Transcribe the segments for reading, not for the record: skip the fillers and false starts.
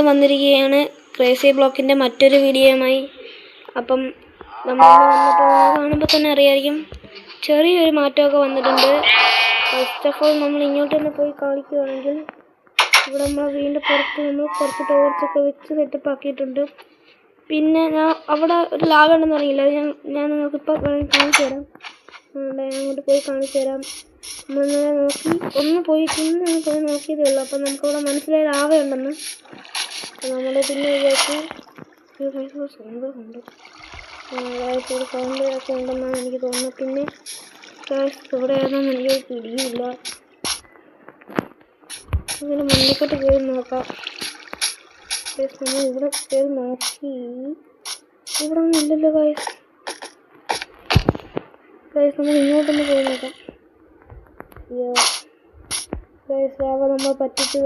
വന്നിരിക്കുകയാണ് ക്രേസി ബ്ലോക്കിൻ്റെ മറ്റൊരു വീഡിയോയുമായി. അപ്പം നമ്മൾ കാണുമ്പോൾ തന്നെ അറിയായിരിക്കും ചെറിയൊരു മാറ്റമൊക്കെ വന്നിട്ടുണ്ട്. ഫസ്റ്റ് ഓഫ് ഓൾ നമ്മൾ ഇങ്ങോട്ട് തന്നെ പോയി കളിക്കുകയാണെങ്കിൽ ഇവിടെ നമ്മൾ വീണ്ടും പുറത്ത് നമ്മൾ കുറച്ച് ടോർച്ചൊക്കെ വെച്ച് സെറ്റപ്പ് ആക്കിയിട്ടുണ്ട്. പിന്നെ ഞാൻ അവിടെ ഒരു ലാഗ് ഉണ്ടെന്ന് അറിയില്ല, ഞാൻ നിങ്ങൾക്കിപ്പോൾ കാണിച്ചു തരാം. അങ്ങോട്ട് പോയി കാണിച്ചു തരാം. നമ്മളിങ്ങനെ നോക്കി ഒന്ന് പോയി നോക്കിയതേ ഉള്ളൂ. അപ്പം നമുക്കവിടെ മനസ്സിലായ ലാവയുണ്ടെന്ന് നമ്മൾ പിന്നെ വിചാരിച്ചു സൗണ്ട് ഒക്കെ ഉണ്ടെന്നാണ് എനിക്ക് തോന്നുന്നത്. പിന്നെ ഇവിടെ ആയിരുന്നെന്ന് എനിക്ക് പിടിയില്ല. അങ്ങനെ മുന്നിക്കോട്ട് കയറി നോക്കാം. നമ്മൾ ഇവിടെ കയറി നോക്കി ഇവിടെ ഒന്നും ഇല്ലല്ലോ ഗായ്സ്. നമ്മൾ ഇങ്ങോട്ടൊന്ന് പോയി നോക്കാം. ഗായ്സ് ലാവ നമ്മൾ പറ്റിച്ച്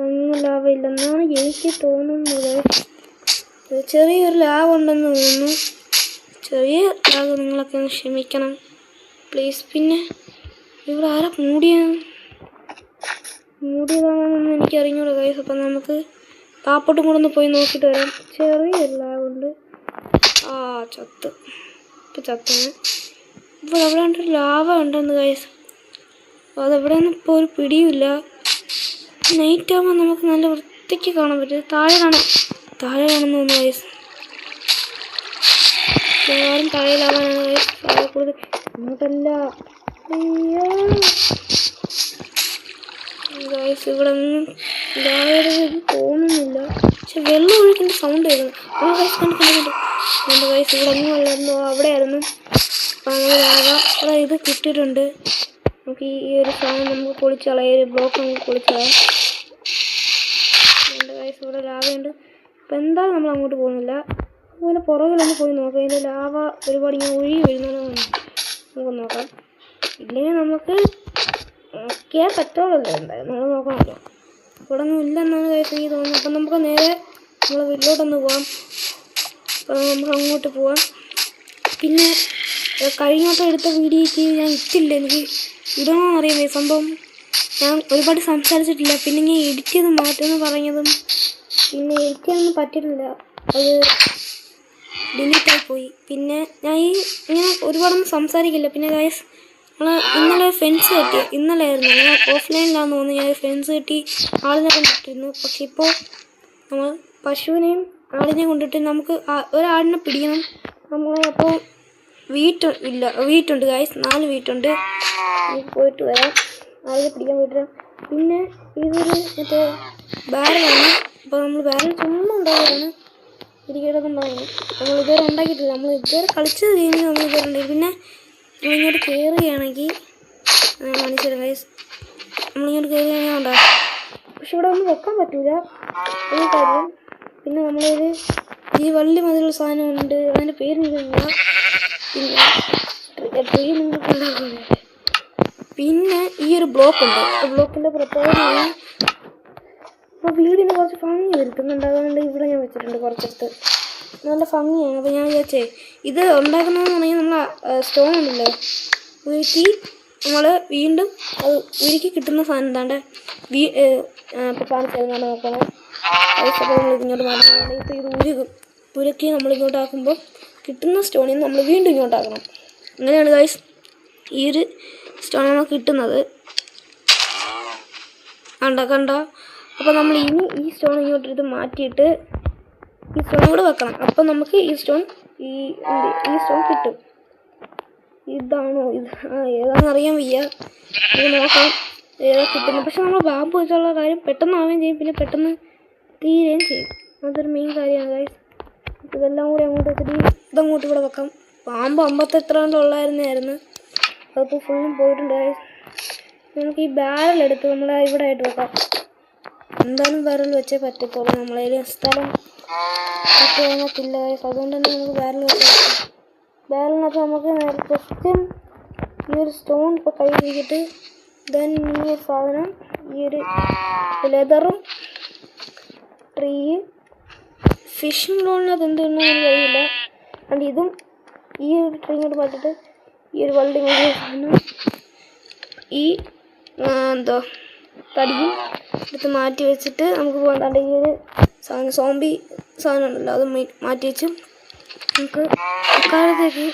ഒന്നും ലാഭ ഇല്ലെന്നാണ് എനിക്ക് തോന്നുന്നത്. ചെറിയൊരു ലാഭം ഉണ്ടെന്ന് തോന്നുന്നു. ചെറിയ ലാഭം നിങ്ങളൊക്കെ ഒന്ന് ക്ഷമിക്കണം പ്ലീസ്. പിന്നെ ഇവിടെ ആരാ മൂടിയതാണെന്ന് എനിക്ക് അറിഞ്ഞൂടാ ഗൈസ്. അപ്പം നമുക്ക് താപ്പോട്ടും കൂടെ ഒന്ന് പോയി നോക്കിയിട്ട് വരാം. ചെറിയൊരു ലാഭമുണ്ട്. ഇപ്പം ചത്താണ്. ഇപ്പോൾ അവിടെ ഒരു ലാഭ ഉണ്ടെന്ന് ഗൈസ്. അതെവിടെയൊന്നും ഇപ്പോൾ ഒരു പിടിയുമില്ല. നൈറ്റ് ആകുമ്പോൾ നമുക്ക് നല്ല വൃത്തിക്ക് കാണാൻ പറ്റും. താഴെ കാണുന്നു തോന്നുന്നു ഗൈസ്. ആരും താഴെയിലാവാനാണ് ഗൈസ്. താഴെ കൂടുതൽ അങ്ങോട്ടല്ല ഗൈസ്. ഇവിടെ ഒന്നും ലാവയുടെ തോന്നുന്നില്ല. പക്ഷെ വെള്ളം ഒഴിക്കുന്ന സൗണ്ട് ആയിരുന്നു. ഗൈസ് കണ്ടിട്ടുണ്ട് ഗൈസ്. ഇവിടെ ഒന്നും അല്ലായിരുന്നു, അവിടെ ആയിരുന്നു. അപ്പം നമ്മൾ ലാവ ഇത് കിട്ടിയിട്ടുണ്ട്. നമുക്ക് ഈ ഒരു സാധനം നമുക്ക് പൊളിച്ചളയാം. ഒരു ബ്ലോക്ക് നമുക്ക് പൊളിച്ചളയാം. ഗൈസ് ഇവിടെ ലാവയുണ്ട്. അപ്പം എന്തായാലും നമ്മൾ അങ്ങോട്ട് പോകുന്നില്ല. അതുപോലെ പുറകിലൊന്ന് പോയി നോക്കാം. ഇതിൻ്റെ ലാവ ഒരുപാട് ഇങ്ങനെ ഒഴുകി വരുന്നതാണ് നമുക്ക് നോക്കാം. ഇല്ലെങ്കിൽ നമുക്ക് നോക്കിയാൽ പറ്റുള്ളല്ലോ. എന്തായാലും നമ്മൾ നോക്കണമല്ലോ. ഇവിടെ ഒന്നും ഇല്ലെന്നാണ് ഗൈസ് എനിക്ക് തോന്നുന്നത്. അപ്പം നമുക്ക് നേരെ നമ്മളെ വീട്ടിലോട്ടൊന്ന് പോകാം. അപ്പം നമുക്ക് അങ്ങോട്ട് പോവാം. പിന്നെ കഴിഞ്ഞോട്ടം എടുത്ത വീഡിയോയ്ക്ക് ഞാൻ ഇട്ടില്ല. എനിക്ക് ഇടണമെന്ന് അറിയാമേ സംഭവം. ഞാൻ ഒരുപാട് സംസാരിച്ചിട്ടില്ല. പിന്നെ ഞാൻ എഡിറ്റ് ചെയ്ത് മാറ്റുമെന്ന് പറഞ്ഞതും പിന്നെ എഡിറ്റ് ചെയ്യാനൊന്നും പറ്റിയിട്ടില്ല. അത് ഡിലീറ്റായി പോയി. പിന്നെ ഞാൻ ഇങ്ങനെ ഒരുപാടൊന്നും സംസാരിക്കില്ല. പിന്നെ ഗൈസ് ഇന്നലെ ഫ്രണ്ട്സ് കിട്ടി. ഇന്നലെ ആയിരുന്നു ഞാൻ ഓഫ്ലൈനിലാന്ന് തോന്നുന്നു. ഞാൻ ഫ്രണ്ട്സ് കിട്ടി ആളിനെ കൊണ്ടിട്ടിരുന്നു. പക്ഷെ ഇപ്പോൾ നമ്മൾ പശുവിനെയും ആടിനെയും കൊണ്ടിട്ട് നമുക്ക് ഒരാടിനെ പിടിക്കണം. നമ്മളെ അപ്പോൾ വീട്ടുണ്ട് ഗൈസ്. 4 വീട്ടുണ്ട്. നമുക്ക് പോയിട്ട് വരാം. ആടിനെ പിടിക്കാൻ പോയിട്ട്. പിന്നെ ഇതൊരു മറ്റേ ബാരലാണ്. അപ്പോൾ നമ്മൾ ബാരൽ ചുമ്മാ ഉണ്ടാവുകയാണ്. ഇരിക്കണമെന്നുണ്ടാവുന്നു. നമ്മൾ ഇതുവരെ ഉണ്ടാക്കിയിട്ടില്ല. നമ്മൾ ഇതുവരെ കളിച്ചത് കഴിഞ്ഞ് നമ്മൾ ഇതുവരെ ഉണ്ടാക്കി. പിന്നെ നമ്മളിങ്ങോട്ട് കയറുകയാണെങ്കിൽ കാണിച്ചുതരാം ഗൈസ്. നമ്മളിങ്ങോട്ട് കയറുകയാണെങ്കിൽ ഉണ്ടാകും. പക്ഷെ ഇവിടെ ഒന്നും വെക്കാൻ പറ്റില്ല ഈ കാര്യം. പിന്നെ നമ്മളൊരു ഈ വള്ളി മതിലുള്ള സാധനമുണ്ട്. അതിൻ്റെ പേര് നിൽക്കുന്നില്ല. പിന്നെ ഈ ഒരു ബ്ലോക്കുണ്ട്. ബ്ലോക്കിൻ്റെ പ്രത്യേകത അപ്പോൾ വീടിന് കുറച്ച് ഭംഗി വരുത്തുന്നുണ്ട്. അതുകൊണ്ട് ഇവിടെ ഞാൻ വെച്ചിട്ടുണ്ട് കുറച്ചെടുത്ത്. നല്ല ഭംഗിയാണ്. അപ്പോൾ ഞാൻ വിചാരിച്ചേ ഇത് ഉണ്ടാക്കുന്നതെന്ന് പറഞ്ഞാൽ നമ്മൾ സ്റ്റോൺ ഉണ്ടല്ലോ ഉരുക്കി നമ്മൾ വീണ്ടും അത് ഉരുക്കി കിട്ടുന്ന സാധനം എന്താണ്ട് ഇപ്പോൾ കാണിച്ചു തരുന്നതാണ് നോക്കണം. അപ്പോൾ നമ്മൾ ഇങ്ങോട്ട് മാറുന്നത് ഇപ്പോൾ ഇത് ഉരുക്കി നമ്മളിങ്ങോട്ട് ആക്കുമ്പോൾ കിട്ടുന്ന സ്റ്റോണിൽ നിന്ന് നമ്മൾ വീണ്ടും ഇങ്ങോട്ടാക്കണം. അങ്ങനെയാണ് ഗൈസ് ഈ ഒരു സ്റ്റോൺ നമുക്ക് കിട്ടുന്നത്. കണ്ട അപ്പോൾ നമ്മൾ ഇനി ഈ സ്റ്റോൺ ഇങ്ങോട്ടെടുത്ത് മാറ്റിയിട്ട് ഈ സ്റ്റോൺ കൂടെ വെക്കണം. അപ്പം നമുക്ക് ഈ സ്റ്റോൺ കിട്ടും. ഇതാണോ ഇത്? ഏതാണെന്ന് അറിയാൻ വയ്യ. ഇത് നോക്കാം ഏതാ കിട്ടുന്നത്. പക്ഷെ നമ്മൾ ബാമ്പ് വെച്ചുള്ള കാര്യം പെട്ടെന്ന് ആവുകയും ചെയ്യും. പിന്നെ പെട്ടെന്ന് തീരുകയും ചെയ്യും. അതൊരു മെയിൻ കാര്യമാണ് ഗൈസ്. ഇതെല്ലാം കൂടി അങ്ങോട്ട് വെച്ചിട്ട് ഇതങ്ങോട്ട് ഇവിടെ വെക്കാം. പാമ്പ് 50 എത്ര ഉള്ളായിരുന്നായിരുന്നു. അതിപ്പോൾ ഫുള്ളും പോയിട്ടുണ്ട് ഗൈസ്. നമുക്ക് ഈ ബാരലെടുത്ത് നമ്മൾ ഇവിടെ ആയിട്ട് വെക്കാം. എന്തായാലും ബാരൽ വെച്ചേ പറ്റത്തുള്ളൂ. നമ്മളതിൽ സ്ഥലം പറ്റില്ല ഗൈസ്. അതുകൊണ്ട് തന്നെ നമുക്ക് ബാരൽ വെച്ചാൽ പറ്റും. ബാരലിനകത്ത് നമുക്ക് ജസ്റ്റ് ഈ ഒരു സ്റ്റോൺ ഇപ്പോൾ കയ്യിലിരിച്ചിട്ട് ദെൻ ഈ ഒരു സാധനം ഈ ഒരു ലെതറും ട്രീ ഫിഷിംഗ് റോളിനകത്ത് എന്തുണ്ടെന്ന് എനിക്ക് അറിയില്ല. അതുകൊണ്ട് ഇതും ഈ ഒരു ട്രീ കൊണ്ട് മാറ്റിയിട്ട് ഈ ഒരു വള്ളി സാധനം ഈ തടിയും എടുത്ത് മാറ്റി വെച്ചിട്ട് നമുക്ക് പോകാൻ താണ്ട ഈ ഒരു സാധനം സോംബി സാധനം ഉണ്ടല്ലോ അത് മാറ്റി വെച്ച് നമുക്ക് അക്കാലത്തേക്ക്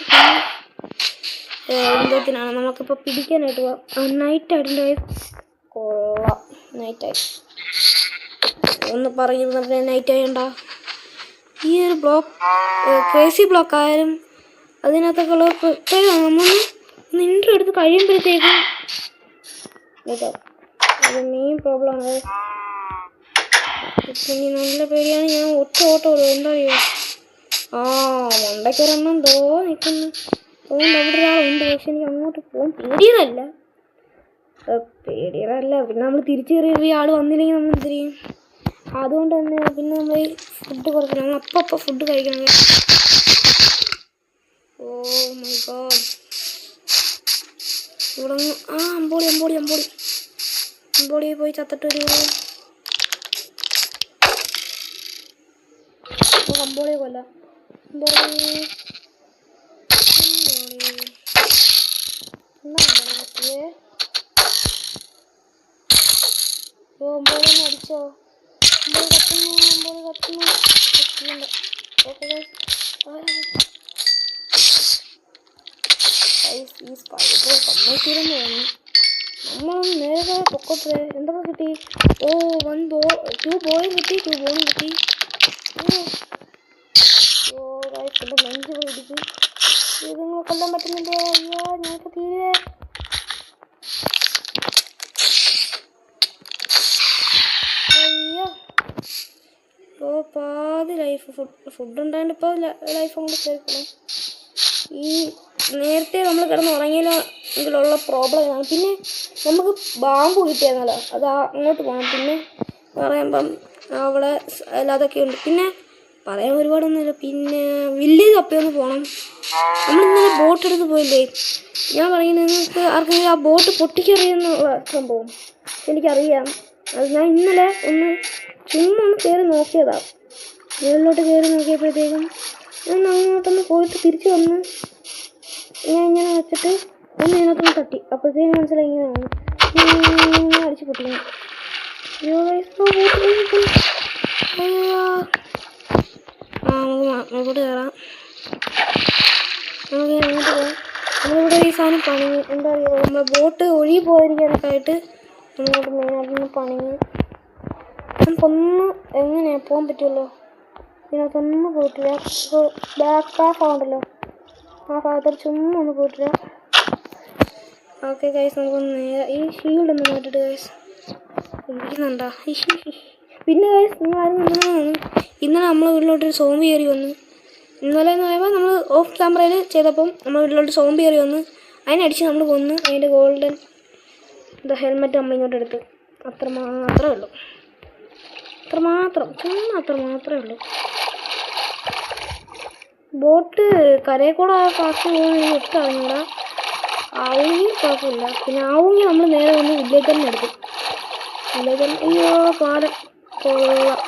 എന്തോത്തിനാണ് നമുക്കിപ്പോൾ പിടിക്കാനായിട്ട് പോവാം. നൈറ്റ് ആയിട്ടുണ്ട്. കൊള്ളാം, നൈറ്റായി ഒന്ന് പറയുന്നത് നൈറ്റ് ആയണ്ട. ഈ ഒരു ബ്ലോക്ക് ക്രേസി ബ്ലോക്ക് ആയാലും അതിനകത്തൊക്കെ ഉള്ള പ്രത്യേക നമ്മൾ ഇൻട്രോ എടുത്ത് കഴിയുമ്പോഴത്തേക്കും കേട്ടോ അത് മെയിൻ പ്രോബ്ലമാണ്. ഇപ്പം നല്ല പേടിയാണ്. ഞാൻ ഓട്ടം എന്താ പറയുക മണ്ടയ്ക്കൊരെണ്ണം നിൽക്കുന്നു. അതുകൊണ്ട് അവിടെ ഒരാളുണ്ട്. പക്ഷെ എനിക്ക് അങ്ങോട്ട് പോകാൻ പേടിയതല്ല. പിന്നെ നമ്മൾ തിരിച്ചു കയറി ആൾ വന്നില്ലെങ്കിൽ നമ്മൾ എന്ത് ചെയ്യും? അതുകൊണ്ട് തന്നെ പിന്നെ നമ്മൾ ഫുഡ് കുറയ്ക്കണം. നമ്മൾ അപ്പം ഫുഡ് കഴിക്കണം. ഓ മൈ ഗോഡ്, ഇവിടെ അമ്പോളി പോയി ചത്തിട്ടൊരു അമ്പോളിയെ കൊല്ല. അമ്പോളി അടിച്ചോ? അമ്പോളി കത്തുന്നു. ഈ സ്പൈഡർ സമ്മതിച്ചിരുന്നു. നമ്മളൊന്ന് നേരെ പൊക്കത്തെ എന്തൊക്കെ കിട്ടി? ഓ 2 ബോയും കിട്ടി, 2 ബോയും കിട്ടി. ഓ ഗൈസ് എൻ്റെ നെഞ്ച് പിടിച്ചു. ഇത് നിങ്ങൾ കൊല്ലാൻ പറ്റുന്നുണ്ടോ? അയ്യോ ഞങ്ങൾക്ക് തീരെ അയ്യോ. ഓ പാതി ലൈഫ് ഫുഡ് ഉണ്ടായിട്ട് ഇപ്പോൾ ലൈഫ് കൊണ്ട് കേൾക്കണം. ഈ നേരത്തെ നമ്മൾ കിടന്ന് ഉറങ്ങിയാലോ എങ്കിലുള്ള പ്രോബ്ലമാണ്. പിന്നെ നമുക്ക് ബാമ്പ് കിട്ടിയായിരുന്നല്ലോ, അത് അങ്ങോട്ട് പോകണം. പിന്നെ പറയുമ്പം അവിടെ അതൊക്കെ ഉണ്ട്. പിന്നെ പറയാൻ ഒരുപാടൊന്നുമില്ല. പിന്നെ വില്ലേജ് അപ്പയൊന്ന് പോകണം. നമ്മളിന്നലെ ബോട്ട് എടുത്ത് പോയില്ലേ? ഞാൻ പറയുന്നത് നിങ്ങൾക്ക് ആർക്കെങ്കിലും ആ ബോട്ട് പൊട്ടിക്കറിയുന്നുള്ള സംഭവം എനിക്കറിയാം. അത് ഞാൻ ഇന്നലെ ചുമ്മാ ഒന്ന് കയറി നോക്കിയതാണ്. മുകളിലോട്ട് കയറി നോക്കിയപ്പോഴത്തേക്കും ഞാൻ അങ്ങോട്ടൊന്ന് പോയിട്ട് തിരിച്ചു വന്ന് ഞാൻ ഇങ്ങനെ വെച്ചിട്ട് ഇതിനകത്തൊന്ന് തട്ടി. അപ്പോഴത്തേക്കും മനസ്സിലായി ഇങ്ങനെ അടിച്ച് പൊട്ടിക്കണം. നമുക്ക് കയറാം. നമുക്ക് അങ്ങോട്ട് പോകാം. നമ്മളിവിടെ ഈ സാധനം പണിഞ്ഞ് എന്താ പറയുക, നമ്മൾ ബോട്ട് ഒഴുകി പോയിരിക്കാനൊക്കെ ആയിട്ട് നമ്മളിവിടെ മെയിനായിട്ടൊന്ന് പണിഞ്ഞ് നമുക്കൊന്ന് എങ്ങനെയാണ് പോകാൻ പറ്റുമല്ലോ. ഇതിനകത്തൊന്നും പോയിട്ടില്ല. ബാക്ക് ഉണ്ടല്ലോ, ആ ഭാഗത്തോട്ട് ചുമ്മാ ഒന്ന് പോയിട്ടില്ല. ഓക്കെ ഗൈസ്, നമുക്കൊന്ന് നേരെ ഈ ഷീൽഡ് ഒന്ന് മാറ്റിട്ട് ഗൈസ് ഇരിക്കുന്നുണ്ടോ? പിന്നെ ഗൈസ് നിങ്ങൾ ആരും കൊണ്ടുവന്നതാണ്. ഇന്നലെ നമ്മളെ വീട്ടിലോട്ടൊരു സോംബി കയറി വന്നു. ഇന്നലെ എന്ന് പറയുമ്പോൾ നമ്മൾ ഓഫ് ക്യാമറയിൽ ചെയ്തപ്പം നമ്മുടെ വീട്ടിലോട്ട് സോംബി കയറി വന്നു. അതിനടിച്ച് നമ്മൾ കൊന്ന് അതിൻ്റെ ഗോൾഡൻ ഹെൽമെറ്റ് നമ്മളിങ്ങോട്ട് എടുത്ത്. അത്ര മാത്രമേ ഉള്ളൂ. അത്രമാത്രമേ ഉള്ളൂ. ബോട്ട് കരയിൽ കൂടെ ഫാസ്റ്റ് പോകുന്നത് ഒട്ടും അറിഞ്ഞൂടാ. ആവുമെങ്കിൽ കുഴപ്പമില്ല. പിന്നെ ആവുമെങ്കിൽ നമ്മൾ നേരെ വന്ന് വില്ലേജ് തന്നെ എടുക്കും. അയ്യോ പാലം കൊള്ളാം.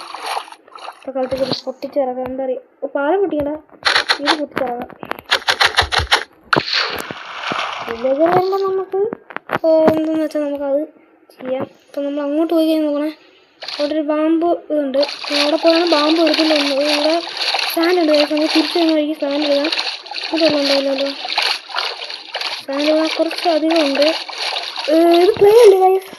കാലത്തേക്ക് പൊട്ടിച്ചിറക്കാം. എന്താ പറയുക, പാലം പൊട്ടിക്കണ്ട, ഇത് പൊട്ടിച്ചിറക്കാം. വില്ലേജ് വരുമ്പോൾ നമുക്ക് എന്താണെന്ന് വെച്ചാൽ നമുക്കത് ചെയ്യാം. അപ്പം നമ്മൾ അങ്ങോട്ട് പോയി കഴിഞ്ഞാൽ നോക്കണേ, അവിടെ ഒരു ബാമ്പ് ഇതുണ്ട്. അവിടെ പോയാണ് ബാമ്പ് എടുത്തില്ല. ഇവിടെ സ്റ്റാൻഡ് ഉണ്ട്. നമുക്ക് തിരിച്ചു വരുന്ന വഴിക്ക് സ്റ്റാൻഡ് ഇടാം. ഇതൊന്നും ഉണ്ടായില്ലല്ലോ. സ്റ്റാൻഡ് ഇടാൻ കുറച്ച് അധികം ഉണ്ട്. ഇത് പ്ലേ അല്ലേ ഗൈസ്?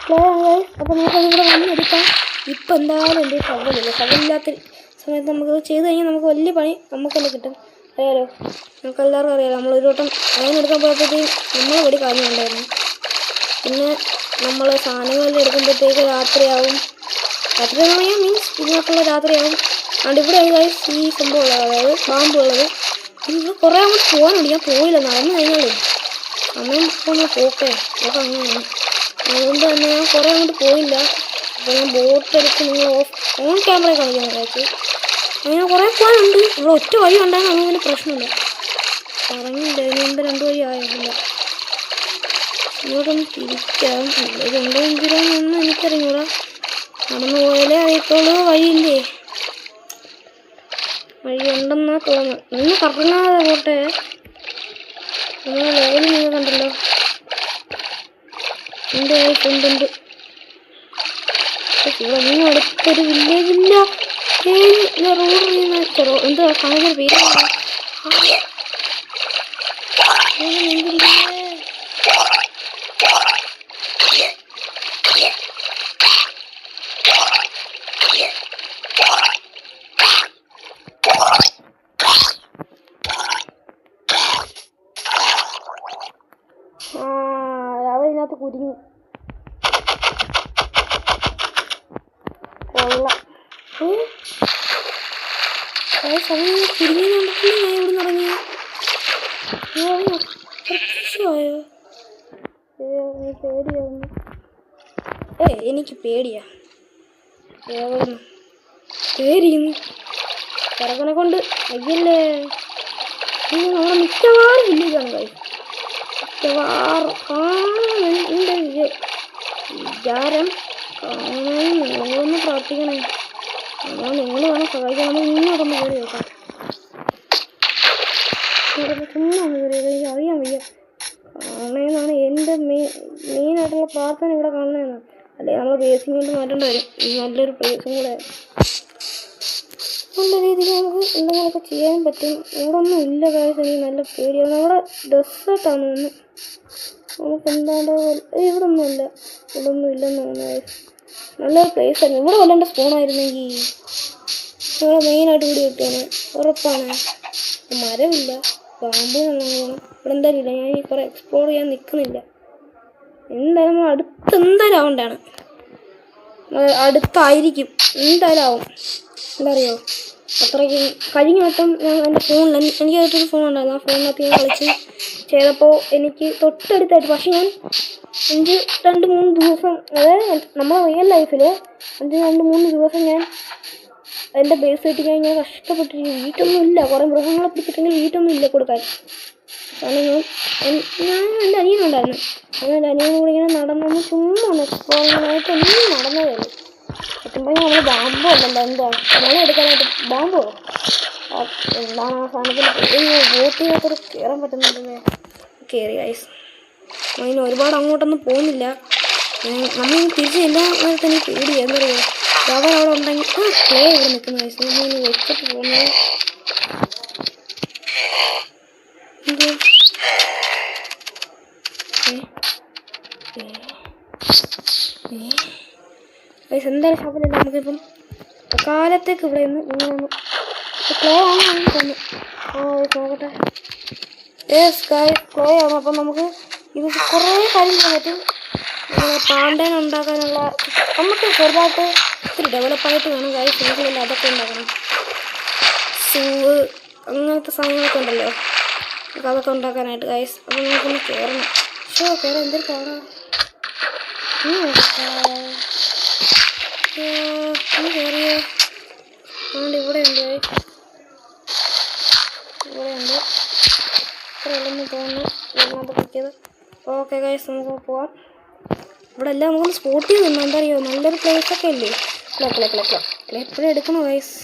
പ്ലേ ആണ് ഗൈസ്. അപ്പോൾ നമുക്കതിവിടെ വന്നെടുക്കാം. ഇപ്പം എന്തായാലും എൻ്റെ ശവലില്ല. ശവലില്ലാത്ത സമയത്ത് നമുക്കത് ചെയ്ത് കഴിഞ്ഞാൽ നമുക്ക് വലിയ പണി നമുക്ക് തന്നെ കിട്ടും. അറിയാലോ, നമുക്കെല്ലാവർക്കും അറിയാലോ. നമ്മളൊരു വട്ടം അതിനെടുക്കാൻ പോയപ്പോഴത്തേക്കും നമ്മളെ പടി കാഞ്ഞുണ്ടായിരുന്നു. പിന്നെ നമ്മൾ സാധനങ്ങളെല്ലാം എടുക്കുമ്പോഴത്തേക്ക് രാത്രിയാവും. രാത്രി പറയാൻ മീൻസ് ഇതിനകത്തുള്ള രാത്രിയാവും. അതുകൊണ്ട് ഇവിടെയാണ് ഗൈസ് ഈ സംഭവം ഉള്ളത്, അതായത് ബാമ്പ് ഉള്ളത്. ഇവിടെ കുറേ അങ്ങോട്ട് പോകാനുണ്ട്. ഞാൻ പോയില്ല, നടന്നു കഴിഞ്ഞാലേ സമയം പോകുന്ന പോക്കേ അതൊക്കെ അങ്ങനെയാണ്. അതുകൊണ്ട് തന്നെ ഞാൻ കുറേ അങ്ങോട്ട് പോയില്ല. അപ്പോൾ ഞാൻ ബോട്ട് എടുത്ത് നിങ്ങൾ ഓൺ ക്യാമറ കാണിക്കാൻ വിചാരിച്ചു. അങ്ങനെ കുറേ പോകാനുണ്ട്. ഇവിടെ ഒറ്റ വഴി ഉണ്ടായാൽ നമുക്ക് പിന്നെ പ്രശ്നമില്ല. പറഞ്ഞില്ല ഇതിന് മുമ്പ് 2 വഴി ആയിട്ടില്ല. ഇങ്ങോട്ടൊന്ന് തിരിക്കാം. ഇതുണ്ടോ എന്തിനാണെന്ന് എനിക്കറിഞ്ഞൂടാ. നടന്നു പോയാലേ അറിയത്തുള്ളൂ. വഴിയില്ലേ? വഴി ഉണ്ടെന്നാ തോന്നുന്നു. ഒന്ന് കറങ്ങാതെ പോട്ടെ. നമ്മൾ ലെവലിൽ നിങ്ങൾ കണ്ടല്ലോ. ഉണ്ട് ഉണ്ട്. ഇവിടെ ഒന്നും അടുത്തൊരു വില്ലേജില്ല. റോഡ് ചെറോ എന്താ സാധനം പേര് അവരിനകത്ത് കുരുങ്ങി കൊള്ളാം. കുരുങ്ങി കണ്ടിട്ടില്ല ഞാൻ ഇവിടെ നിറങ്ങി പ്രത്യക്ഷമായോ? പേടിയാവുന്നു. എനിക്ക് പേടിയാ. എവിടുന്ന് പേടിയുന്നു കിടക്കനെ കൊണ്ട് അയ്യല്ലേ. നമ്മളെ മിക്കവാറും വില്ലേജാണ് കാര്യം. മിക്കവാറും എൻ്റെ വിചാരം കാണാൻ നിങ്ങളൊന്ന് പ്രാർത്ഥിക്കണേ. നമ്മൾ നിങ്ങൾ വേണം സഹായിക്കാൻ. നമ്മൾ ഇങ്ങോട്ടൊന്ന് കയറി നോക്കാം. ചുമ്മാ ഒന്ന് കയറി എനിക്ക് അറിയാൻ വയ്യ. കാണുന്നതെന്നാണ് എൻ്റെ മെയിനായിട്ടുള്ള പ്രാർത്ഥന. ഇവിടെ കാണുന്നതെന്നാണ്. അല്ലെങ്കിൽ നമ്മൾ ബേസിങ് കൊണ്ട് മാറ്റേണ്ടി വരും. നല്ലൊരു പ്ലേസും കൂടെ നല്ല രീതിയിൽ നമുക്ക് എന്തെങ്കിലുമൊക്കെ ചെയ്യാൻ പറ്റും. ഇവിടെ ഒന്നും ഇല്ല കാര്യം. എനിക്ക് നല്ല പേടിയാണ്. നമ്മുടെ ഡെസേർട്ടാണ് ഒന്ന് നമുക്ക് എന്താണ്ട് ഇവിടെ ഒന്നും ഇല്ല. ഇവിടെ ഒന്നും ഇല്ലെന്ന് തോന്നുന്നത്. നല്ലൊരു പ്ലേസായിരുന്നു. ഇവിടെ വല്ലണ്ട സ്പൂണായിരുന്നെങ്കിൽ ഇവിടെ മെയിനായിട്ട് കൂടി കിട്ടുകയാണ്. ഉറപ്പാണ്. മരമില്ല, പാമ്പ് നല്ലോണം ഇവിടെ എന്തായാലും ഇല്ല. ഞാൻ ഈ കുറേ എക്സ്പ്ലോർ ചെയ്യാൻ നിൽക്കുന്നില്ല. എന്തായാലും നമ്മൾ എന്തായാലും ആവണ്ടാണ്. അടുത്തായിരിക്കും എന്തായാലും ആവും. എന്താ അറിയോ, അത്രയ്ക്ക് കഴിഞ്ഞ വട്ടം ഞാൻ എൻ്റെ ഫോണിൽ എനിക്കായിട്ടൊരു ഫോൺ ഉണ്ടായിരുന്നു. ആ ഫോണിനകത്ത് ഞാൻ കളിച്ച് ചെയ്തപ്പോൾ എനിക്ക് തൊട്ടടുത്തായിട്ട്, പക്ഷെ ഞാൻ 2-3 ദിവസം, അതായത് നമ്മുടെ റിയൽ ലൈഫിൽ 2-3 ദിവസം ഞാൻ എൻ്റെ ബേസ് കെട്ടി കഴിഞ്ഞാൽ കഷ്ടപ്പെട്ടിരിക്കും. വീട്ടൊന്നും ഇല്ല. കുറേ മൃഗങ്ങളെ പിടിച്ചിട്ടെങ്കിൽ വീട്ടൊന്നും ഇല്ല കൊടുക്കാൻ. കാരണം ഞാൻ എൻ്റെ അനിയനുണ്ടായിരുന്നു. അങ്ങനെ എൻ്റെ അനിയനും കൂടി ഇങ്ങനെ നടന്നു ചുമ്മാ എക്സ്പ്ലോറിങ്ങായിട്ടൊന്നും നടന്നതേ ഉള്ളൂ. എത്തുമ്പോൾ നമ്മൾ ബാമ്പോ അല്ലല്ലോ, എന്താണ് മഴ എടുക്കാനായിട്ട് ബാമ്പോ എന്താണ് ആ സാധനത്തിൽ ബോട്ടിനകത്തോട് കയറാൻ പറ്റുന്നുണ്ടെന്ന് കയറി ഗൈസ്. അതിന് ഒരുപാട് അങ്ങോട്ടൊന്നും പോകുന്നില്ല. നമ്മൾ തിരിച്ച് എല്ലാ നേരത്തെ എനിക്ക് പേടിയാണ്. എന്താ പറയുക, അവർ അവിടെ ഉണ്ടെങ്കിൽ ക്ലേ ഇവിടെ നിൽക്കുന്ന ഗൈസ്. നമ്മളിങ്ങനെ വെച്ചിട്ട് പോകുന്നത് ഗൈസ്. എന്തായാലും ഷാപ്പിലല്ല, നമുക്കിപ്പം കാലത്തേക്ക് ഇവിടെ നിന്ന് ഇങ്ങനെ ക്ലേ ആണ് തോന്നുന്നു. നോക്കട്ടെ. ക്ലേ ആണ്. അപ്പം നമുക്ക് ഇത് കുറേ കാര്യം ചെയ്യാൻ പറ്റും. പാണ്ടേൻ ഉണ്ടാക്കാനുള്ള നമുക്ക് ചെറുതായിട്ട് ഇത്തിരി ഡെവലപ്പായിട്ട് വേണം കാര്യം. സിംഗിളിൽ അതൊക്കെ ഉണ്ടാക്കണം. സൂവ് അങ്ങനത്തെ സാധനങ്ങളൊക്കെ ഉണ്ടല്ലോ, നമുക്ക് അതൊക്കെ ഉണ്ടാക്കാനായിട്ട് ഗൈസ്. അപ്പം നമുക്കൊന്ന് കയറണം. കയറാൻ എന്തൊരു പാടാ. കയറിയോ? അതുകൊണ്ട് ഇവിടെ ഉണ്ട് ഗൈസ്, ഇവിടെ ഉണ്ട്. ഇത്രയല്ലെന്ന് തോന്നുന്നു ഇതിനകത്ത് പറ്റിയത്. ഓക്കെ ഗൈസ്, നമുക്ക് പോവാം. ഇവിടെ എല്ലാം നമുക്കൊന്ന് സ്പോട്ട് ചെയ്ത് നിന്നു. എന്താ അറിയോ, നല്ലൊരു പ്ലേസൊക്കെ അല്ലേ. എപ്പോഴും എടുക്കണം ഗൈസ്.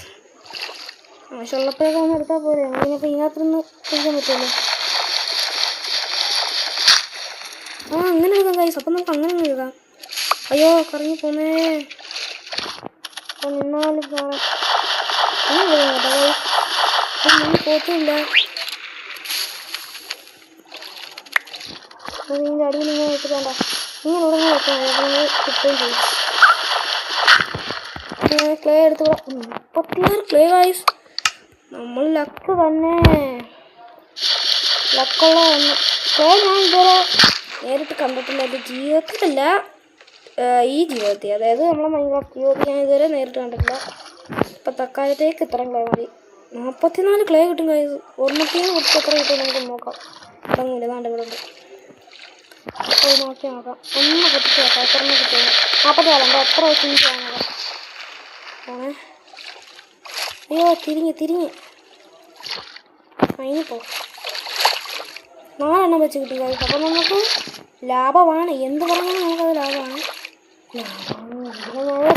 ആവശ്യമുള്ളപ്പോഴൊക്കെ ഒന്ന് എടുത്താൽ പോരെ. നമ്മളിപ്പോൾ ഇതിനകത്തുനിന്ന് കഴിക്കാൻ പറ്റുമല്ലോ. അങ്ങനെ എടുക്കാം ഗൈസ്. അപ്പം നമുക്ക് അങ്ങനെ ഒന്ന് എഴുതാം. അയ്യോ കറങ്ങി പോന്നേ. അപ്പം നിന്നാലും കാണാം. കേട്ടോ ഗൈസ്, പോത്തില്ല. ഇതിൻ്റെ അടിയിൽ ഇങ്ങനെ വെച്ചിട്ട് വേണ്ട, ഇങ്ങനെ ഇവിടെ നിന്ന് വെച്ചാൽ നമ്മൾ കിട്ടുകയും ചെയ്യും. ക്ലേ എടുത്ത് 36 ക്ലേ ഗൈസ്. നമ്മൾ ലക്ക് തന്നെ, ലക്കുള്ള ഒന്ന്. ക്ലേ ഞാൻ ഇതുവരെ നേരിട്ട് കണ്ടിട്ടില്ല. എൻ്റെ ജീവിതത്തിലല്ല, ഈ ജീവിതത്തിൽ, അതായത് നമ്മളെ മൈൻക്രാഫ്റ്റ് ജീവിതത്തിൽ ഞാൻ ഇതുവരെ നേരിട്ട് കണ്ടിട്ടില്ല. ഇപ്പം തൽക്കാലത്തേക്ക് ഇത്രയും ക്ലേ മതി. 44 ക്ലേ കിട്ടും ഗൈസ്. ഒരെണ്ണത്തിന് കുറച്ച് എത്ര കിട്ടും നമുക്ക് നോക്കാം. ഇതൊന്നുമില്ല, നാണ്ട് ഇവിടെ ഉണ്ട്. അപ്പോൾ നോക്കി നോക്കാം. ഒന്ന് പൊട്ടിച്ച് നോക്കാം എത്ര കിട്ടുന്നു. 44 ഉണ്ട്. എത്ര വെച്ച് നോക്കാം. അയ്യോ തിരിഞ്ഞ് അതിനിപ്പോ 4 എണ്ണം വെച്ച് കിട്ടി ഗൈസ്. അപ്പം നമുക്ക് ലാഭമാണ്. എന്ത് പറഞ്ഞാലും നമുക്കത് ലാഭമാണ്.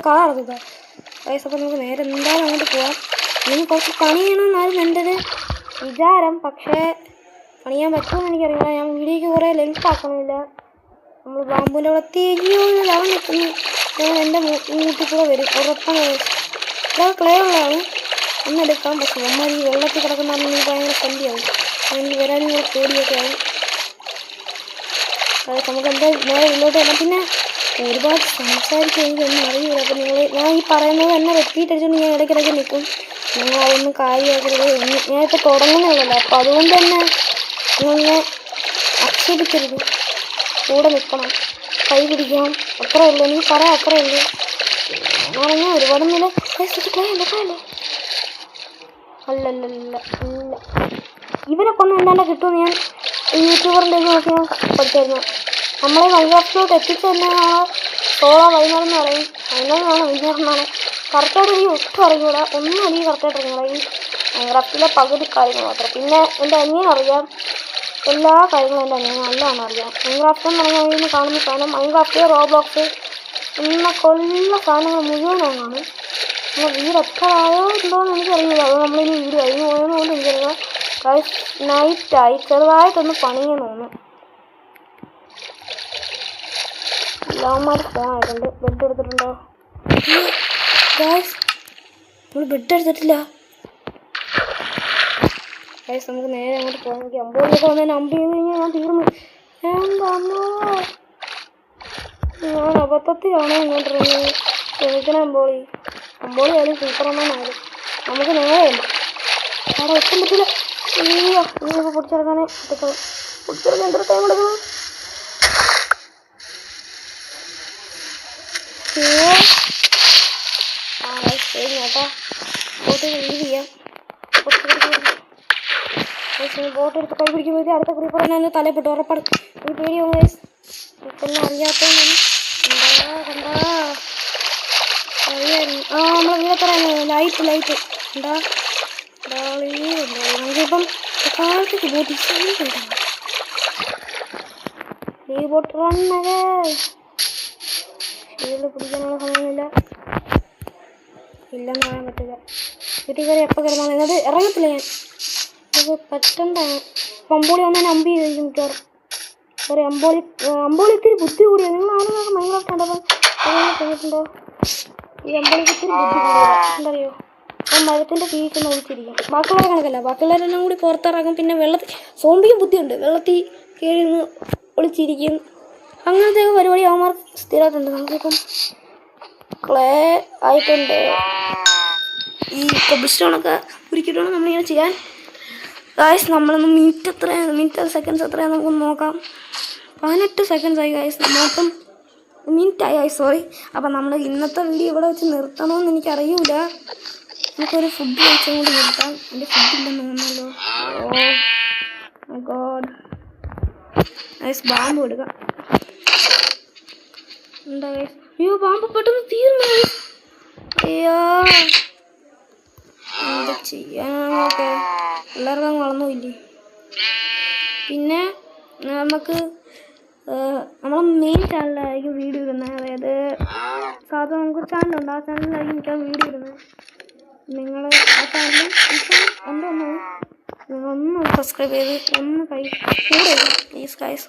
കളർ നടക്കുക ഗൈസ്. അപ്പം നമുക്ക് നേരെ എന്തായാലും അങ്ങോട്ട് പോവാം. ഇനി കുറച്ച് പണി ചെയ്യണമെന്നായിരുന്നു എൻ്റെ ഒരു വിചാരം. പക്ഷേ പണിയാൻ പറ്റുമെന്ന് എനിക്കറിയില്ല. ഞാൻ വീഡിയോയ്ക്ക് കുറേ ലെങ്ത് ആക്കണമില്ല. നമ്മൾ ബാമ്പുവിൻ്റെ അവിടെ തിരിയോന്നില്ല. അവൻ നിൽക്കുന്നു. ഞാൻ എൻ്റെ മൂട്ടിൽ കൂടെ വരും. ഉറപ്പാണ്. ഇതാ ക്ലേ ഉള്ളതാണ്. ഒന്നെടുക്കാം. പക്ഷെ നമ്മൾ ഈ വെള്ളത്തിൽ കിടക്കുന്ന എനിക്ക് ഭയങ്കര ശല്യമാവും. എനിക്ക് വരാനും കൂടെ പേടിയൊക്കെ ആവും. നമുക്ക് എന്താ നേരെ മുന്നോട്ട് വരണം. പിന്നെ ഒരുപാട് സംസാരിക്കാൻ എനിക്കൊന്നും അറിയില്ല. അപ്പം ഞാൻ ഈ പറയുന്നത് എന്നെ റിപ്പീറ്റ് അടിച്ചുകൊണ്ട് ഞാൻ ഇടയ്ക്കിടയ്ക്ക് നിൽക്കും. നിങ്ങൾ അതൊന്നും കാര്യമാക്കരുത്. ഞാനിപ്പോൾ തുടങ്ങുന്നേ ഉള്ളല്ലോ. അപ്പം അതുകൊണ്ട് തന്നെ നിങ്ങളെ ആക്ഷേപിക്കരുത്. കൂടെ നിൽക്കണം, കൈ പിടിക്കണം. അത്രേ ഉള്ളൂ. എനിക്ക് പറയാം, അത്രേ ഉള്ളൂ. ഞാൻ ഒരുപാടൊന്നുമില്ല. അല്ലല്ലല്ല ഇല്ല. ഇവരൊക്കെ ഒന്ന് എന്താണ്ട് കിട്ടുമെന്ന് ഞാൻ യൂട്യൂബറിൻ്റെ നോക്കി പഠിച്ചായിരുന്നു. നമ്മളെ മൈൻക്രാഫ്റ്റിലോട്ട് എത്തിച്ചു തന്നെ സോളോ വൈകുന്നേരം എന്ന് പറയും. വൈകുന്നേരമാണ് വിജയമാണ്. കറക്റ്റായിട്ട് എനിക്ക് ഒട്ടും അറിഞ്ഞൂടാ. ഒന്നും എനിക്ക് കറക്റ്റായിട്ട് അറിഞ്ഞൂടാ. ഈ മൈൻക്രാഫ്റ്റിലെ പകുതി കാര്യങ്ങൾ മാത്രം. പിന്നെ എൻ്റെ അനിയനറിയാം. എല്ലാ കാര്യങ്ങളും എൻ്റെ അനിയൻ നല്ലതാണ് അറിയാം. മൈൻക്രാഫ്റ്റ് എന്ന് പറഞ്ഞാൽ അതിന് കാണുന്ന സാധനം മൈൻക്രാഫ്റ്റ്, റോബ്ലോക്സ് കൊല്ല സാധനങ്ങൾ മുഴുവനാണ് കാണും. പിന്നെ വീട് എത്ര ആയോ ഉണ്ടോയെന്ന് എനിക്കറിയില്ല. അത് നമ്മളിനി വീട് കഴിഞ്ഞ് പോയെന്നുകൊണ്ട് എനിക്കറിയാം. നൈറ്റായി ചെറുതായിട്ടൊന്ന് പണിയാൻ തോന്നുന്നു. എല്ലാവന്മാർ ഫോണായിട്ടുണ്ട്. ബെഡ് എടുത്തിട്ടുണ്ടോ? നമ്മൾ ബെഡ് എടുത്തിട്ടില്ല. നമുക്ക് നേരെ അങ്ങോട്ട് പോകാൻ നോക്കി. അമ്പോളിയൊക്കെ വന്നതിന് അമ്പ് ചെയ്ത് കഴിഞ്ഞാൽ ഞാൻ തീർന്നു. എന്താണോ ഞാൻ അബദ്ധത്തിലാണോ ഇങ്ങോട്ടിറങ്ങി? ക്ഷമിക്കണം അമ്പോളി. അമ്പോളി ആയാലും സൂപ്പറമ്മനായാലും നമുക്ക് നേരെയുണ്ട്. അവിടെ എത്താൻ പറ്റില്ല. അയ്യോ ഇതിനൊക്കെ പൊടിച്ചെടുക്കാനേ പറ്റത്തുള്ളൂ. പൊടിച്ചെടുക്കാൻ എത്ര ടൈം എടുക്കണം? കേട്ടോ ബോട്ട് ലീവ് ചെയ്യാം. ബോട്ട് എടുത്ത് കൈ പിടിക്കുമ്പോഴത്തേക്ക് അടുത്ത ക്രീപ്പർ ഞാൻ തലപ്പെട്ടു. ഉറപ്പാണ്. ഈ പേടിയാവും ഗൈസ്. എനിക്കൊന്നും അറിയാത്തതൊന്നും കണ്ടാ അറിയായിരുന്നു. നമ്മളെ വീടത്തറാണ്. ലൈറ്റ് എന്താ നമുക്കിപ്പം കാലത്തേക്ക് ബോട്ട് ഈ ബോട്ട് റണ്ണേ ഷീൽഡ് പിടിക്കാനുള്ള സമയമില്ല. ഇല്ലെന്ന് പറയാൻ പറ്റില്ല. വീട്ടിൽ കയറി എപ്പോൾ കിടന്നാണ് എന്നത് ഇറങ്ങത്തില്ല ഞാൻ. അത് പറ്റണ്ടാണ്. അപ്പം അമ്പോളി വന്നാൽ അമ്പി ചെയ്തിരിക്കും മിക്കവാറും. സോറി അമ്പോളി ഇത്തിരി ബുദ്ധി കൂടിയാണ്. നിങ്ങൾ ആളുകളൊക്കെ മൈൻക്രാഫ്റ്റ് കണ്ടപ്പോൾ കഴിഞ്ഞിട്ടുണ്ടോ? ഈ അമ്പോളിക്ക് ഇത്തിരി ബുദ്ധി കൂടിയാണ്. എന്തറിയോ? അപ്പം മരത്തിൻ്റെ കീഴിൽ ഒളിച്ചിരിക്കും. ബാക്കിയുള്ളവരെ കണക്കല്ല. ബാക്കിയുള്ളവരെല്ലാം കൂടി പുറത്തിറങ്ങും. പിന്നെ വെള്ളത്തിൽ സോംബിക്കും ബുദ്ധിയുണ്ട്. വെള്ളത്തിൽ കയറി നിന്ന് ഒളിച്ചിരിക്കും. അങ്ങനത്തെ പരിപാടി അവന്മാർക്ക് സ്ഥിരമായിട്ടുണ്ട്. നമുക്കിപ്പം ക്ലേ ആയിട്ടുണ്ട്. ഈ കൊബിൾ സ്റ്റോണൊക്കെ ഉരുക്കിയിട്ടാണ് നമ്മളിങ്ങനെ ചെയ്യാൻ. ഗായ്സ് നമ്മളൊന്ന് മിനിറ്റ് സെക്കൻഡ്സ് എത്രയാണ് നമുക്ക് നോക്കാം. 18 സെക്കൻഡ്സ് ആയി ഗായ്സ്. നമ്മളിപ്പം മിനിറ്റായി ഗായ്സ്, സോറി. അപ്പം നമ്മൾ ഇന്നത്തെ വീഡിയോ ഇവിടെ വെച്ച് നിർത്തണമെന്ന് എനിക്കറിയില്ല. നമുക്കൊരു ഫുഡ് കഴിച്ചും കൂടി നിർത്താം. എൻ്റെ ഫുഡില്ലെന്ന് തോന്നുന്നല്ലോ. ഓ ഗോഡ് ഗായ്സ്, ബാമ്പ് എടുക്കാം. എന്താ ഗായ്സ്? അയ്യോ ബാമ്പ് പെട്ടെന്ന് തീർന്നു. അയ്യോ എന്താ ചെയ്യാനൊക്കെ എല്ലാവർക്കും വളർന്നുമില്ലേ. പിന്നെ നമുക്ക് നമ്മളെ മെയിൻ ചാനലിലായിരിക്കും വീഡിയോ ഇടുന്നത്. അതായത് സാധാരണ നമുക്ക് ചാനലുണ്ട്. ആ ചാനലിലായിരിക്കും എനിക്കത് വീഡിയോ ഇടുന്നത്. നിങ്ങൾ ആ ചാനലിൽ ഉണ്ടോന്ന് നിങ്ങളൊന്ന് സബ്സ്ക്രൈബ് ചെയ്ത് ഒന്ന് കൂടെ പ്ലീസ് ഗൈസ്.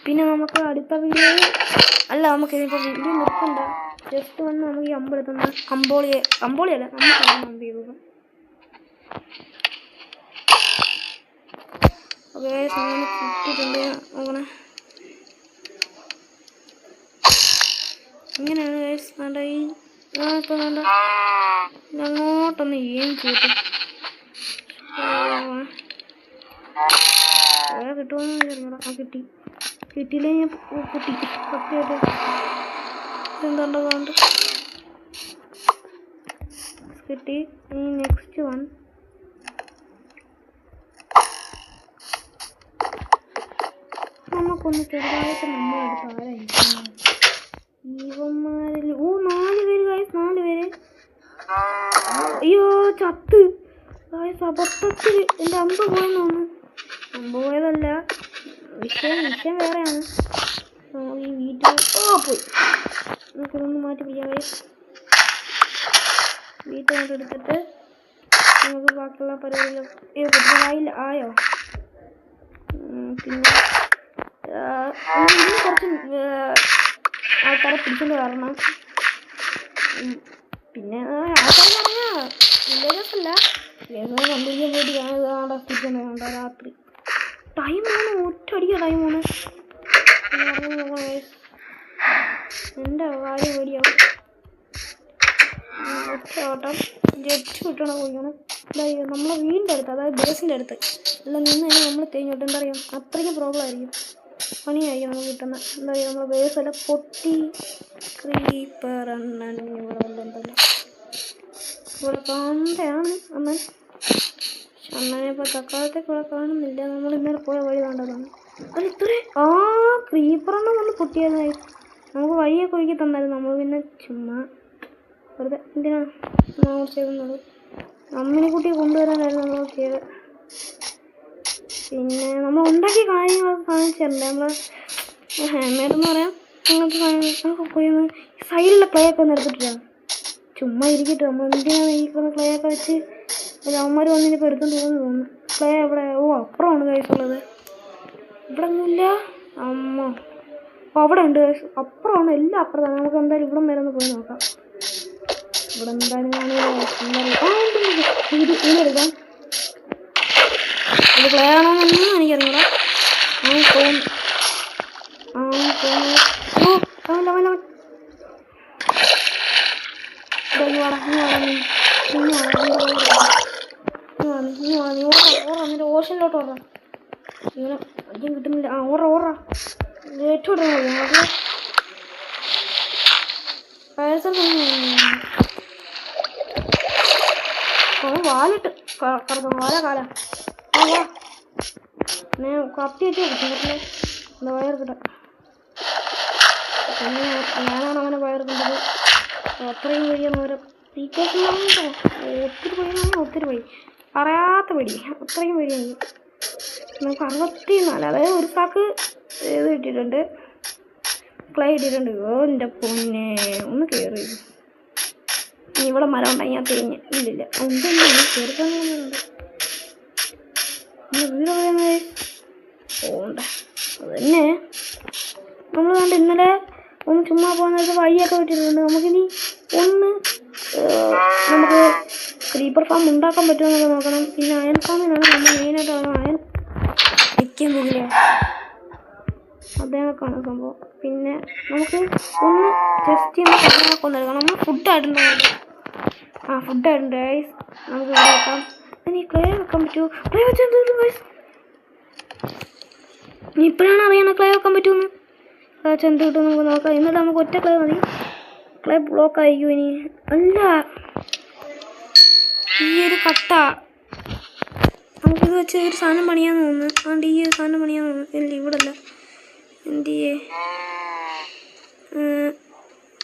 പിന്നെ നമുക്ക് അടുത്ത വീഡിയോ നമുക്ക് ഇതിപ്പോൾ വീഡിയോ നിർത്തണ്ട. ജസ്റ്റ് വന്ന് നമുക്ക് ഈ അമ്പലത്തുന്ന അമ്പോളിയല്ല നമുക്ക് അമ്പ് ചെയ്തു. ഓക്കെ അങ്ങനെ കിട്ടിയിട്ടുണ്ട്. നോക്കണേ ഇങ്ങനെയാണ് ഗൈസ്. വേണ്ട ഈ ഇപ്പോൾ വേണ്ട അങ്ങോട്ടൊന്ന് ഏം ചെയ്തു കിട്ടുമെന്ന് വിചാരിക്കണ. കിട്ടിയില്ലേ ഞാൻ കിട്ടി സത്യമായിട്ട്. എന്തുകൊണ്ട് കിട്ടി. ഇനി നെക്സ്റ്റ് വൺ നമുക്കൊന്ന് ചെറുതായിട്ട് നമ്മളെടുത്ത് ആരായിരിക്കും ജീവന്മാരിൽ. 4 പേര് ഗൈസ്, 4 പേര്. അയ്യോ ചത്ത് ഗൈസ്. അബദ്ധത്തിൽ എൻ്റെ അമ്പ് പോയെന്ന് തോന്നുന്നു. അമ്പ് പോയതല്ല, വിഷയം വേറെയാണ്. ഈ വീട്ടിൽ പോയി നമുക്കിതൊന്ന് മാറ്റി പിടിക്കാം ഗൈസ്. വീട്ടിൽ കൊണ്ട് എടുത്തിട്ട് നമുക്ക് ബാക്കിയുള്ള പരിപാടികൾ ആയോ. പിന്നെ ഇന്ന് കുറച്ച് ആൾക്കാരെ പിടിച്ചോണ്ട് വരണം. പിന്നെ ആൾക്കാരെന്ന് പറഞ്ഞാൽ വില്ലേജസല്ല, കണ്ടുപിടിക്കാൻ വേണ്ടി ഞാനിതാണ്ട പിടിച്ചോണ്ട് വേണ്ട. രാത്രി ടൈമാണ്, ഒറ്റയടിക്കാ ടൈമാണ്. എൻ്റെ കാര്യം പേടിയാവും. ഒറ്റ ഓട്ടം ജെറ്റ് വിട്ടണം പോയിക്കണം. നമ്മളെ വീടിൻ്റെ അടുത്ത്, അതായത് ബേസിൻ്റെ അടുത്ത് എല്ലാം നിന്ന് കഴിഞ്ഞാൽ നമ്മൾ തേഞ്ഞോട്ട് എന്താ പറയുക, അത്രയ്ക്കും പ്രോബ്ലം ആയിരിക്കും, പണിയായിരിക്കും നമുക്ക് കിട്ടുന്നത്. എന്താ പറയുക, നമ്മളെ ബേസെല്ലാം പൊട്ടി ക്രീപ്പർ അണ്ണൻ ഇവിടെ വന്നിട്ടുണ്ടല്ലോ. ഇവിടെ കാണണ്ടാണ് അണ്ണൻ. പക്ഷെ അണ്ണനെ ഇപ്പോൾ തക്കാലത്തേക്ക് ഇവിടെ കാണുന്നില്ല. നമ്മൾ ഇന്നലെ പോയ വഴി കണ്ടതാണ്. അത് ഇത്രേ ക്രീപ്പറെണ്ണം വന്ന് പൊട്ടിയതായി. നമുക്ക് വഴിയൊക്കെ ഒഴുകി തന്നായിരുന്നു. നമ്മൾ പിന്നെ ചുമ്മാ വെറുതെ എന്തിനാണ് ചെയ്യുന്നത്. അമ്മിനെ കുട്ടിയെ കൊണ്ടുവരാനായിരുന്നു നമ്മൾ നോക്കിയത്. പിന്നെ നമ്മൾ ഉണ്ടാക്കിയ കാര്യങ്ങളൊക്കെ കാണിച്ചിട്ടുണ്ട്. നമ്മൾ ഹാൻഡ്മെയ്ഡെന്ന് പറയാം, അങ്ങനത്തെ സാധനങ്ങളൊക്കെ പോയി സൈഡിലെ ക്ലേ ഒക്കെ ഒന്ന് എടുത്തിട്ടാണ്. ചുമ്മാ ഇരിക്കട്ടെ, നമ്മൾ എന്തിനാണ് ഈ ക്ലേ ഒക്കെ വെച്ച് അവന്മാർ വന്നിപ്പോൾ എടുത്തുകൊണ്ട് തോന്നുന്നു. ക്ലേ അവിടെ അപ്പുറമാണ് കഴിച്ചുള്ളത്, ഇവിടെ ഒന്നുമില്ല. അമ്മ അപ്പോൾ അവിടെ ഉണ്ട്, അപ്പുറമാണ്, എല്ലാം അപ്പുറത്താണ്. നമുക്ക് എന്തായാലും ഇവിടം വരെ ഒന്ന് പോയി നോക്കാം. ഇവിടെ എന്തായാലും ഇതെടുക്കാം. ഇത് ക്ലേ ആണോന്നൊന്നും എനിക്കറിയില്ല. തോന്നുന്നു ഓഷനിലോട്ട് ഓടാ. ഇങ്ങനെ അധികം കിട്ടുന്നില്ല. ഓറ ഏറ്റവും ഞങ്ങൾക്ക് വാലിട്ട് കറക്കുന്നു. വാല കാല കത്തി വെച്ചാൽ കിട്ടും. എന്താ വയർ കിട്ടാം. പിന്നെ ഞാനാണ് അങ്ങനെ വയർ കണ്ടത്. അത്രയും വഴിയാണ് ഓരോ പീക്കേഴ്സ്. ഒത്തിരി വഴി പറയാത്ത വഴി, അത്രയും വഴിയാണ്. നമുക്ക് 64, അതായത് ഒരു സാക്ക് ഇത് ഇട്ടിട്ടുണ്ട്, ക്ലേ ഇട്ടിട്ടുണ്ട്. എൻ്റെ പൊന്നെ ഒന്ന് കയറി. ഇവിടെ മരം ഉണ്ടായി ഞാൻ തേഞ്ഞ് ഇല്ലില്ല. എന്തെങ്കിലും കയറിക്കാനുണ്ട്. വീട് പറയുന്നത് പോകണ്ട. അത് തന്നെ നമ്മൾ കണ്ട് ഇന്നലെ ഒന്ന് ചുമ്മാ പോകുന്നത് വഴിയൊക്കെ വിട്ടിട്ടുണ്ട്. നമുക്കിനി നമുക്ക് ക്രീപ്പർ ഫാം ഉണ്ടാക്കാൻ പറ്റുമെന്നൊക്കെ നോക്കണം. പിന്നെ അയൺ ഫാമിനാണ് നമ്മൾ മെയിനായിട്ട് അയൺ വയ്ക്കാൻ പോകില്ല, അദ്ദേഹമൊക്കെയാണ് സംഭവം. പിന്നെ നമുക്ക് ഒന്ന് ജസ്റ്റ് സാധനങ്ങളൊക്കെ ഒന്ന് എടുക്കണം. നമ്മൾ ഫുഡായിട്ടുണ്ട്. ഫുഡായിട്ടുണ്ട് ഗൈസ്. നമുക്ക് ഇവിടെ വെക്കാം. ഇനി ക്ലേ വെക്കാൻ പറ്റുമോ? ക്ലേ വെച്ചാൽ ഗൈസ് ഇനി ഇപ്പോഴാണ് അറിയണം ക്ലേ വെക്കാൻ പറ്റുമെന്ന്. ചെന്ത് കിട്ടും നമുക്ക് നോക്കാം. എന്നിട്ട് നമുക്ക് ഒറ്റ ക്ലേ മതി. ക്ലേ ബ്ലോക്ക് ആയിരിക്കും ഇനി. അല്ല, ഈ ഒരു കട്ട നമുക്കിത് വെച്ച് ഒരു സാധനം പണിയാന്ന് തോന്നുന്നു. അതുകൊണ്ട് ഈ ഒരു സാധനം പണിയാന്ന് തോന്നുന്നു. ഇല്ല, ഇവിടെ അല്ല. എന്ത് ചെയ്യേ,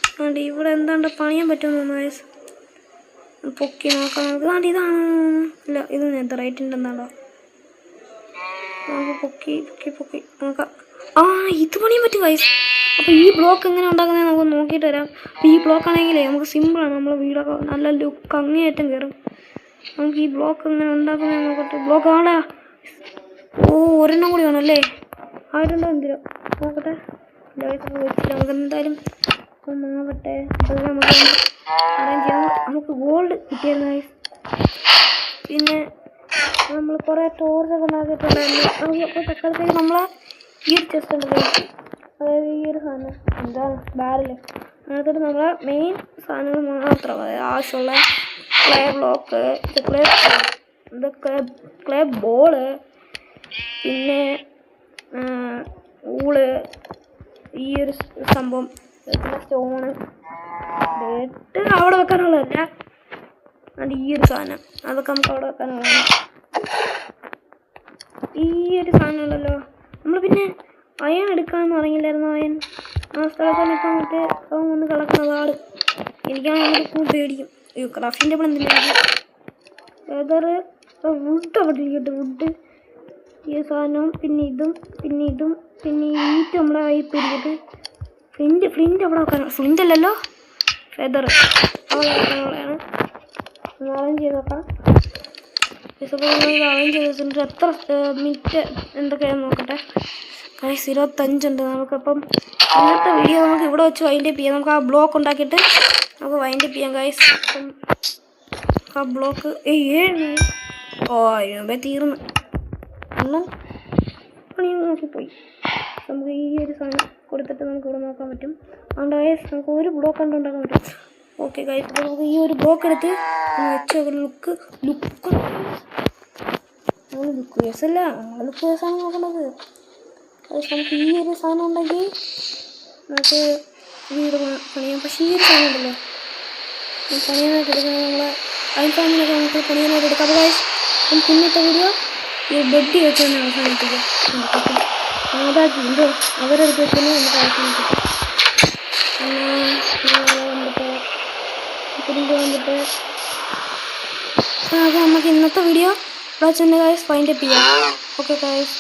അതുകൊണ്ട് ഇവിടെ എന്താണ്ട് പണിയാൻ പറ്റുമെന്ന് തോന്നുന്നു ഗൈസ്. പൊക്കി നോക്കാം നമുക്ക്. അതുകൊണ്ട് ഇതാണ്. ഇല്ല, ഇത് നെതറൈറ്റിൻ്റെ എന്താണോ. നമുക്ക് പൊക്കി നോക്കാം. ഇത് പണിയാൻ പറ്റും ഗൈസ്. അപ്പോൾ ഈ ബ്ലോക്ക് എങ്ങനെ ഉണ്ടാക്കുന്നത് നമുക്ക് നോക്കിയിട്ട് വരാം. അപ്പോൾ ഈ ബ്ലോക്ക് ആണെങ്കിലേ നമുക്ക് സിമ്പിളാണ്. നമ്മളെ വീടൊക്കെ നല്ല ലുക്ക് അങ്ങേയറ്റം കയറും. നമുക്ക് ഈ ബ്ലോക്ക് എങ്ങനെ ഉണ്ടാക്കുന്നത് നോക്കട്ടെ. ബ്ലോക്ക് ആടാ. ഒരെണ്ണം കൂടി വേണമല്ലേ? ആയിട്ടുണ്ടോ എന്തിനോ നോക്കട്ടെ. വെച്ചിട്ട് നമുക്ക് എന്തായാലും ഒന്നാവട്ടെ. അപ്പോൾ നമുക്ക് അറേഞ്ച് ചെയ്യാം. നമുക്ക് ഗോൾഡ് കിട്ടിയിരുന്നു ഗൈസ്. പിന്നെ നമ്മൾ കുറേ ടോർച്ചൊക്കെ ഉണ്ടാക്കിയിട്ടുണ്ടായിരുന്നു. അപ്പോൾ തക്കാലത്തേക്ക് നമ്മളെ ഈ ഒരു ചെസ്റ്റ് ഉണ്ട്, അതായത് ഈ ഒരു സാധനം എന്താണ് ബാരല്, അതിനകത്തോട്ട് നമ്മളെ മെയിൻ സാധനങ്ങൾ മാത്രം, അതായത് ആവശ്യമുള്ള ക്ലേ ബ്ലോക്ക്, ക്ലേ ബോള്, പിന്നെ ഊള്, ഈ ഒരു സംഭവം, സ്റ്റോണ്, അവിടെ വെക്കാനുള്ളതല്ല. അതുകൊണ്ട് ഈ ഒരു സാധനം അതൊക്കെ നമുക്ക് അവിടെ വെക്കാനുള്ളതാണ്. ഈ ഒരു സാധനം ഉണ്ടല്ലോ, നമ്മൾ പിന്നെ അയൺ എടുക്കാമെന്ന് പറഞ്ഞില്ലായിരുന്നു. അയൺ ആ സ്ഥലത്താണ് ഇപ്പം മറ്റേ അവൻ വന്ന് കളക്കുന്ന പാട്. എനിക്കാണെങ്കിൽ खूब പേടിക്കും. അയ്യോ, ക്രാഫ്റ്റിംഗ് ടേബിൾ എന്തിനാ? വെതർ വുഡ് അവിടെ ഇരിക്കട്ടെ. വുഡ്, ഈ സാധനവും പിന്നെ ഇതും പിന്നെ ഈ ഈറ്റ് നമ്മുടെ കയ്യിൽ ഇരിക്കട്ടെ. ഫ്ലിൻറ്റ് അവിടെ വെക്കാനോ? ഫ്ലിൻറ്റ് അല്ലല്ലോ, ഫെദർ അവിടെ വെക്കാനുള്ളതാണ്. അറേഞ്ച് ചെയ്ത് വെക്കാം. ഇപ്പോൾ നമ്മൾ അറേഞ്ച് ചെയ്ത് വെച്ചിട്ട് എത്ര മിനിറ്റ് എന്തൊക്കെയാണെന്ന് നോക്കട്ടെ. ഗൈസ് 25 ഉണ്ട് നമുക്കപ്പം ഇന്നത്തെ വീഡിയോ നമുക്ക് ഇവിടെ വെച്ച് വൈൻഡപ്പ് ചെയ്യാം. നമുക്ക് ആ ബ്ലോക്ക് ഉണ്ടാക്കിയിട്ട് നമുക്ക് വൈൻഡപ്പ് ചെയ്യാം ഗൈസ്. അപ്പം ആ ബ്ലോക്ക് 7 രൂപ തീർന്നു ഒന്നും പണിയും നോക്കിപ്പോയി. നമുക്ക് ഈ ഒരു സാധനം കൊടുത്തിട്ട് നമുക്ക് ഇവിടെ നോക്കാൻ പറ്റും. അതുകൊണ്ട് ഗൈസ് നമുക്ക് ഒരു ബ്ലോക്ക് കണ്ട് ഉണ്ടാക്കാൻ പറ്റും. ഓക്കെ ഗൈസ്, അപ്പോൾ നമുക്ക് ഈ ഒരു ബ്ലോക്ക് എടുത്ത് വെച്ച് ലുക്ക് വേഴ്സ് അല്ല, ലുക്ക് വേഴ്സാണ് നോക്കേണ്ടത്. നമുക്ക് ഈ ഒരു സാധനം ഉണ്ടെങ്കിൽ നമുക്ക് വീട് പണിയാം. പക്ഷേ ഈ ഒരു സാധനം ഉണ്ടല്ലോ പണിയാനായിട്ട് എടുക്കുന്നത് നമ്മളെ ഐഫോണിനൊക്കെ നമുക്ക് പണിയാനായിട്ട് എടുക്കാം. അപ്പോൾ ഗൈസ് നമുക്ക് ഇന്നത്തെ വീഡിയോ ഈ ബെഡ് വെച്ച് തന്നെ അവസാനിപ്പിക്കാം. അതാക്കി എന്തോ അവരെടുത്ത് വെച്ചാൽ നമുക്ക് അവസാനിപ്പിക്കാം. വന്നിട്ട് അപ്പോൾ നമുക്ക് ഇന്നത്തെ വീഡിയോ ഇവിടെ വെച്ച് തന്നെ ഗൈസ് വൈൻഡപ്പ് ചെയ്യാം. Okay guys.